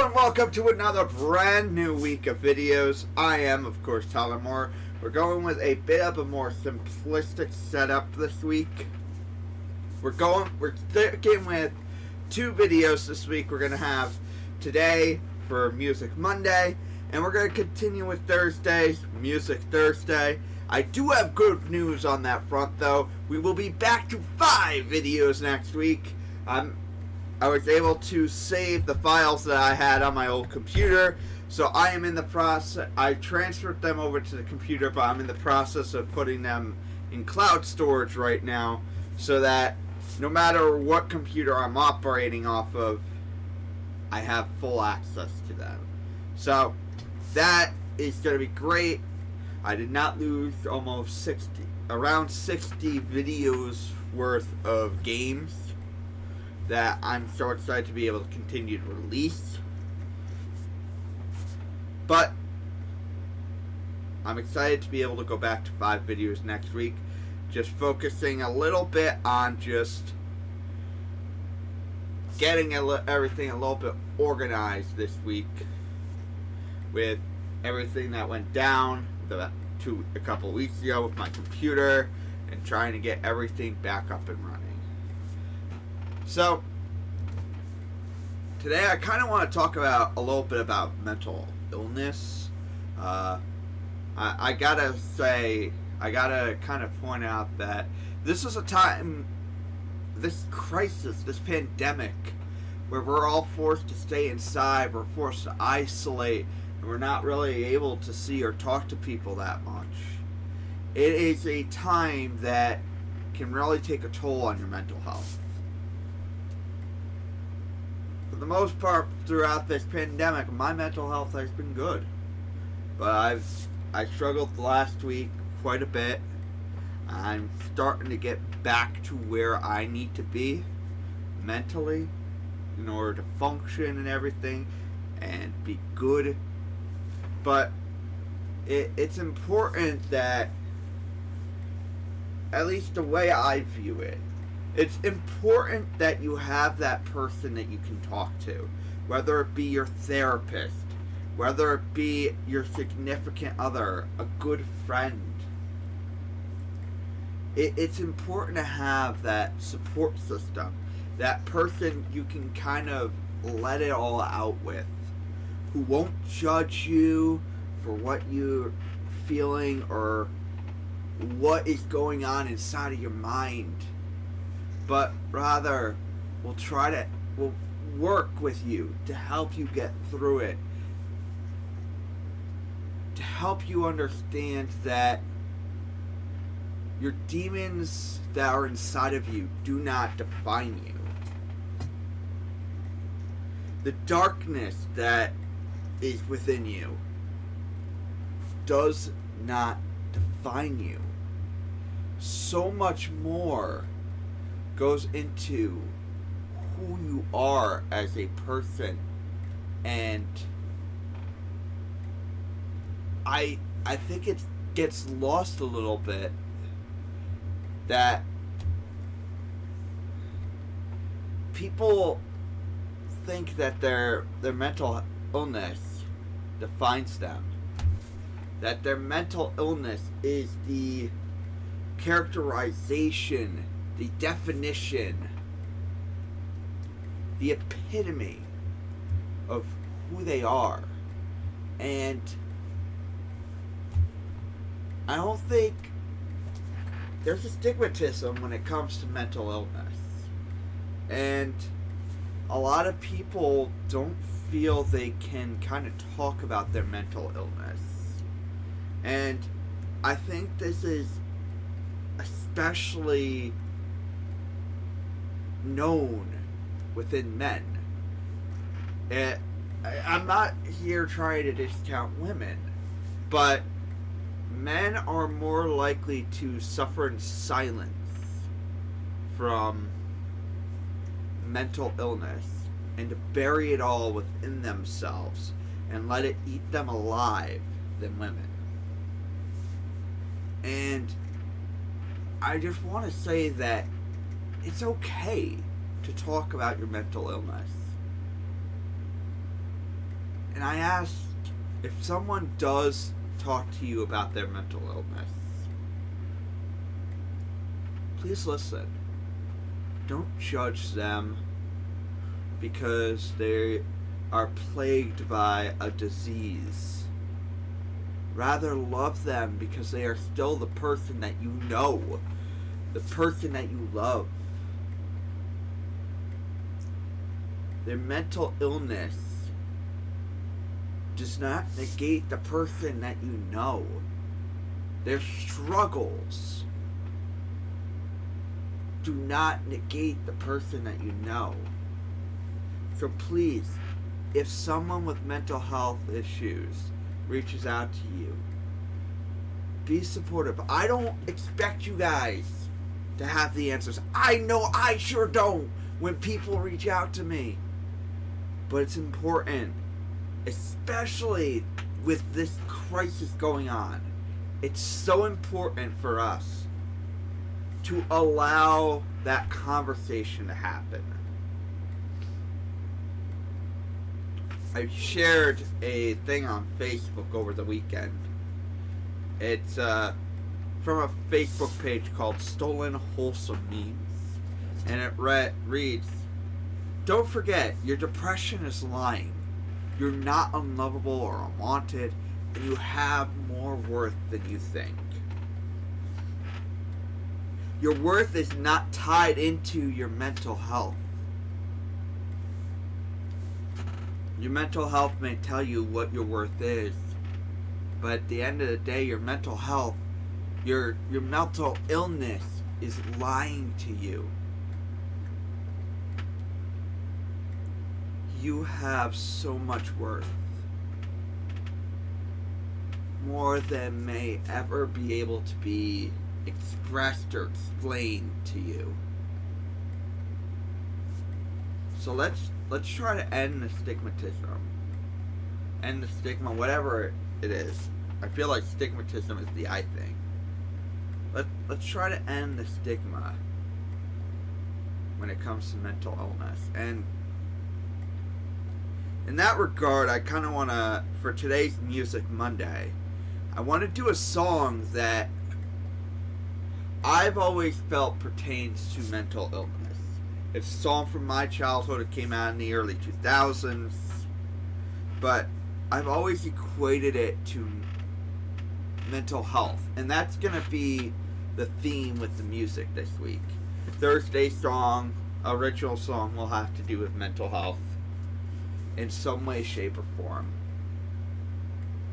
Hello and welcome to another brand new week of videos. I am, of course, Tyler Moore. We're going with a bit of a more simplistic setup this week. We're sticking with two videos this week. We're going to have today for Music Monday, and we're going to continue with Thursdays, Music Thursday. I do have good news on that front, though. We will be back to 5 videos next week. I was able to save the files that I had on my old computer, so I am in the process. I transferred them over to the computer, but I'm in the process of putting them in cloud storage right now, so that no matter what computer I'm operating off of, I have full access to them. So that is going to be great. I did not lose around 60 videos worth of games that I'm so excited to be able to continue to release. But I'm excited to be able to go back to 5 videos next week, just focusing a little bit on just getting everything a little bit organized this week with everything that went down a couple weeks ago with my computer and trying to get everything back up and running. So, today I kind of want to talk about a little bit about mental illness. I gotta kind of point out that this is a time, this crisis, this pandemic, where we're all forced to stay inside, we're forced to isolate, and we're not really able to see or talk to people that much. It is a time that can really take a toll on your mental health. For the most part, throughout this pandemic, my mental health has been good. But I struggled last week quite a bit. I'm starting to get back to where I need to be mentally in order to function and everything and be good. But it's important that, at least the way I view it, it's important that you have that person that you can talk to, whether it be your therapist, whether it be your significant other, a good friend. It's important to have that support system, that person you can kind of let it all out with, who won't judge you for what you're feeling or what is going on inside of your mind, but rather will work with you to help you get through it, to help you understand that your demons that are inside of you do not define you. The darkness that is within you does not define you. So much more goes into who you are as a person, and I think it gets lost a little bit that people think that their mental illness defines them, that their mental illness is the characterization, the definition, the epitome of who they are. And I don't think there's a stigmatism when it comes to mental illness. And a lot of people don't feel they can kind of talk about their mental illness. And I think this is especially known within men. I'm not here trying to discount women, but men are more likely to suffer in silence from mental illness and to bury it all within themselves and let it eat them alive than women. And I just want to say that it's okay to talk about your mental illness. And I ask, if someone does talk to you about their mental illness, please listen. Don't judge them because they are plagued by a disease. Rather love them because they are still the person that you know, the person that you love. Their mental illness does not negate the person that you know. Their struggles do not negate the person that you know. So please, if someone with mental health issues reaches out to you, be supportive. I don't expect you guys to have the answers. I know I sure don't when people reach out to me. But it's important, especially with this crisis going on. It's so important for us to allow that conversation to happen. I shared a thing on Facebook over the weekend. It's from a Facebook page called Stolen Wholesome Memes. And it reads, "Don't forget, your depression is lying. You're not unlovable or unwanted, and you have more worth than you think. Your worth is not tied into your mental health. Your mental health may tell you what your worth is, but at the end of the day, your mental health, your mental illness is lying to you. You have so much worth. More than may ever be able to be expressed or explained to you. So let's try to end the stigmatism. End the stigma, whatever it is. I feel like stigmatism is the I thing. Let's try to end the stigma when it comes to mental illness. And in that regard, I kind of want to, for today's Music Monday, I want to do a song that I've always felt pertains to mental illness. It's a song from my childhood. It came out in the early 2000s. But I've always equated it to mental health. And that's going to be the theme with the music this week. Thursday's song, original song, will have to do with mental health in some way, shape, or form.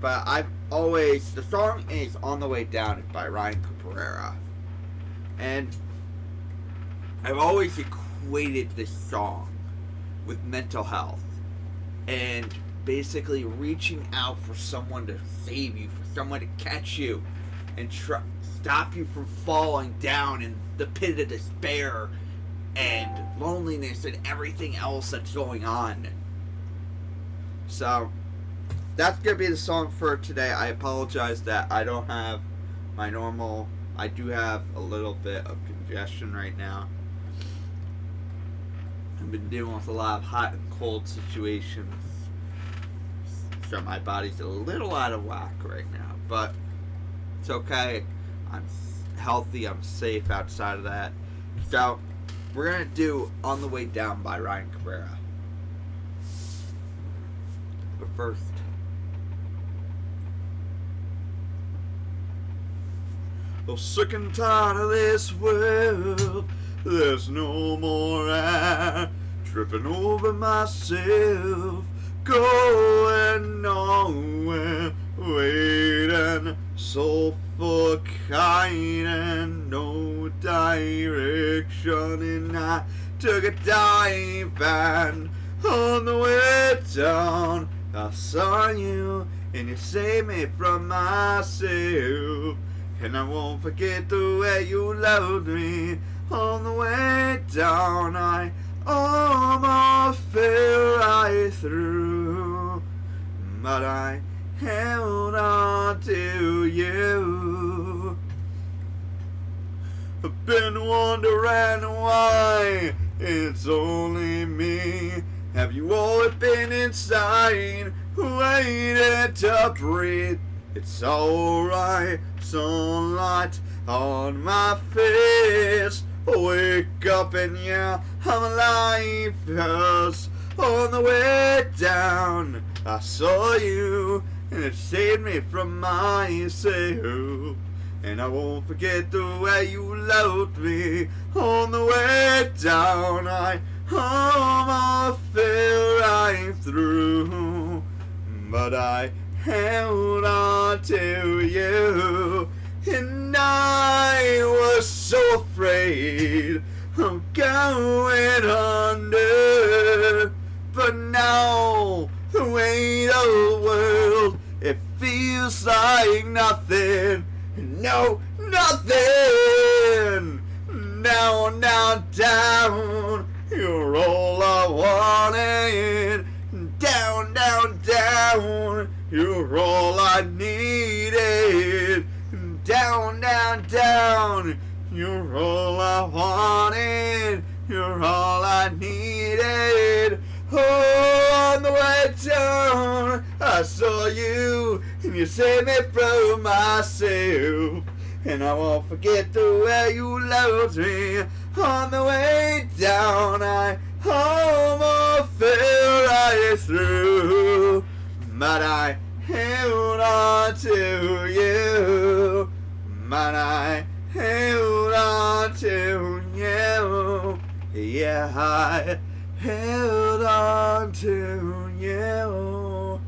But the song is On the Way Down by Ryan Cabrera. And I've always equated this song with mental health. And basically reaching out for someone to save you, for someone to catch you, and stop you from falling down in the pit of despair and loneliness and everything else that's going on. So, that's going to be the song for today. I apologize that I don't have my normal... I do have a little bit of congestion right now. I've been dealing with a lot of hot and cold situations. So my body's a little out of whack right now. But it's okay. I'm healthy. I'm safe outside of that. So, we're going to do On the Way Down by Ryan Cabrera. But first, I'm sick and tired of this world. There's no more I tripping over myself, going nowhere, waiting so for kind and no direction. And I took a dive, and on the way down I saw you, and you saved me from myself. And I won't forget the way you loved me. On the way down I almost fell right through, but I held on to you. I've been wondering why it's only me Have you always been inside, waiting to breathe? It's alright, sunlight on my face. Wake up and yeah, I'm alive. Cause on the way down, I saw you, and it saved me from myself. And I won't forget the way you loved me. On the way down, I almost fell right through, but I held on to you, and I was so afraid of going under. But now the weight of the world, it feels like nothing. No, nothing. Now, down, you're all I wanted. Down, down, you're all I needed. Down, down, you're all I wanted. You're all I needed. Oh, on the way down, I saw you, and you saved me from myself. And I won't forget the way you loved me. On the way down, I almost fell right through, but I held on to you. But I held on to you. Yeah, I held on to you.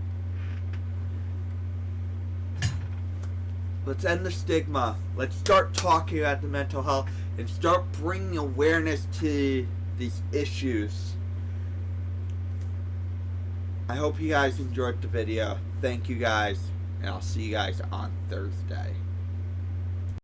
Let's end the stigma. Let's start talking about the mental health and start bringing awareness to these issues. I hope you guys enjoyed the video. Thank you guys, and I'll see you guys on Thursday.